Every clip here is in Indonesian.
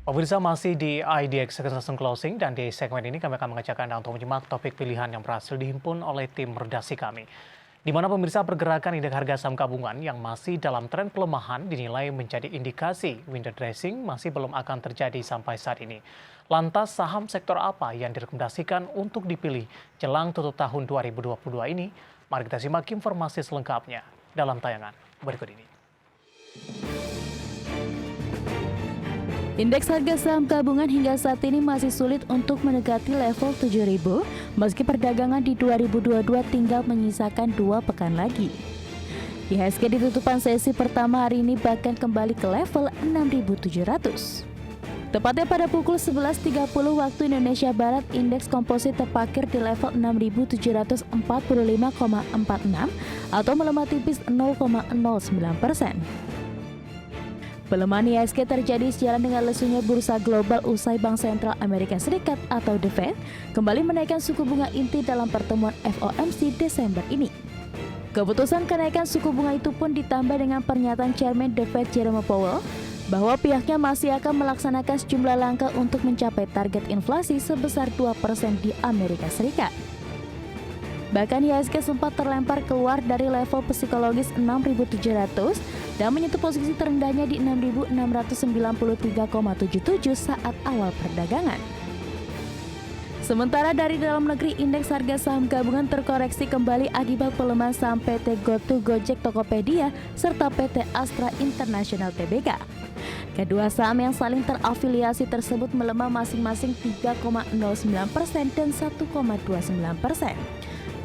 Pemirsa masih di IDX Extension Closing dan di segmen ini kami akan mengajak Anda untuk menyimak topik pilihan yang berhasil dihimpun oleh tim redaksi kami. Di mana pemirsa pergerakan indeks harga saham gabungan yang masih dalam tren pelemahan dinilai menjadi indikasi window dressing masih belum akan terjadi sampai saat ini. Lantas saham sektor apa yang direkomendasikan untuk dipilih jelang tutup tahun 2022 ini? Mari kita simak informasi selengkapnya dalam tayangan berikut ini. Indeks harga saham gabungan hingga saat ini masih sulit untuk mendekati level 7.000 meski perdagangan di 2022 tinggal menyisakan 2 pekan lagi. IHSG di tutupan sesi pertama hari ini bahkan kembali ke level 6.700. Tepatnya pada pukul 11.30 waktu Indonesia Barat, indeks komposit terpakir di level 6.745,46 atau melemah tipis 0,09%. Pelemahan IHSG terjadi sejalan dengan lesunya bursa global usai Bank Sentral Amerika Serikat atau The Fed kembali menaikkan suku bunga inti dalam pertemuan FOMC Desember ini. Keputusan kenaikan suku bunga itu pun ditambah dengan pernyataan Chairman The Fed Jerome Powell bahwa pihaknya masih akan melaksanakan sejumlah langkah untuk mencapai target inflasi sebesar 2% di Amerika Serikat. Bahkan IHSG sempat terlempar keluar dari level psikologis 6.700 dan menyentuh posisi terendahnya di 6.693,77 saat awal perdagangan. Sementara dari dalam negeri, indeks harga saham gabungan terkoreksi kembali akibat pelemahan saham PT GoTo Gojek Tokopedia serta PT Astra International Tbk. Kedua saham yang saling terafiliasi tersebut melemah masing-masing 3,09% dan 1,29%.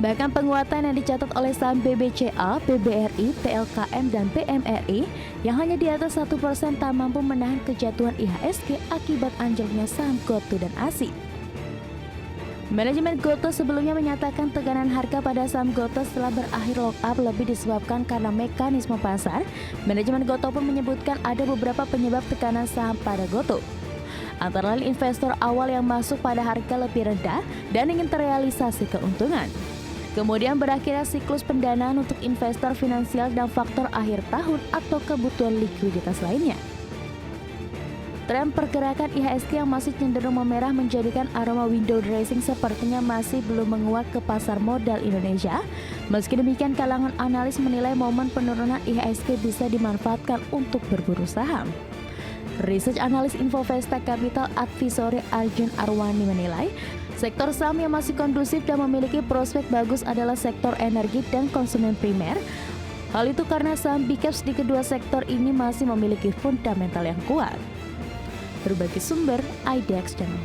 Bahkan penguatan yang dicatat oleh saham BBCA, BBRI, PLKM, dan BMRI yang hanya di atas 1% tak mampu menahan kejatuhan IHSG akibat anjloknya saham GoTo dan ASI. Manajemen GoTo sebelumnya menyatakan tekanan harga pada saham GoTo setelah berakhir lock-up lebih disebabkan karena mekanisme pasar. Manajemen GoTo pun menyebutkan ada beberapa penyebab tekanan saham pada GoTo. Antara lain investor awal yang masuk pada harga lebih rendah dan ingin terrealisasi keuntungan. Kemudian berakhirnya siklus pendanaan untuk investor finansial dan faktor akhir tahun atau kebutuhan likuiditas lainnya. Tren pergerakan IHSG yang masih cenderung memerah menjadikan aroma window dressing sepertinya masih belum menguat ke pasar modal Indonesia. Meski demikian, kalangan analis menilai momen penurunan IHSG bisa dimanfaatkan untuk berburu saham. Research analis Infovesta Capital Advisory Arjun Arwani menilai, sektor saham yang masih kondusif dan memiliki prospek bagus adalah sektor energi dan konsumen primer. Hal itu karena saham big caps di kedua sektor ini masih memiliki fundamental yang kuat. Berbagai sumber, IDX Channel.